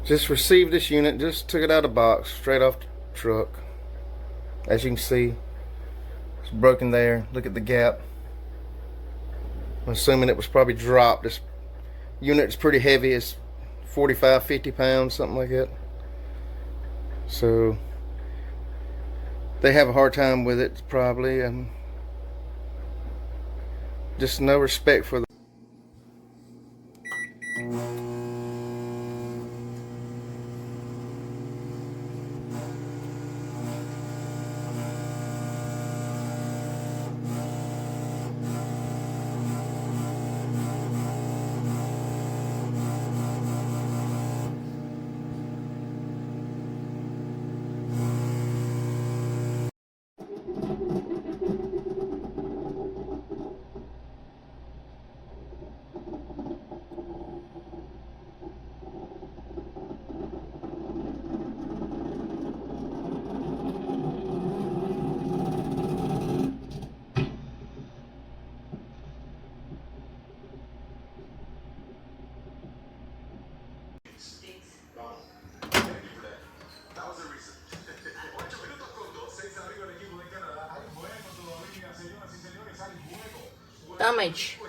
Just received this unit, just took it out of the box, straight off the truck. As you can see, it's broken there. Look at the gap. I'm assuming it was probably dropped. This unit's pretty heavy. It's 45, 50 pounds, something like that. So they have a hard time with it probably, and just no respect for the Damage.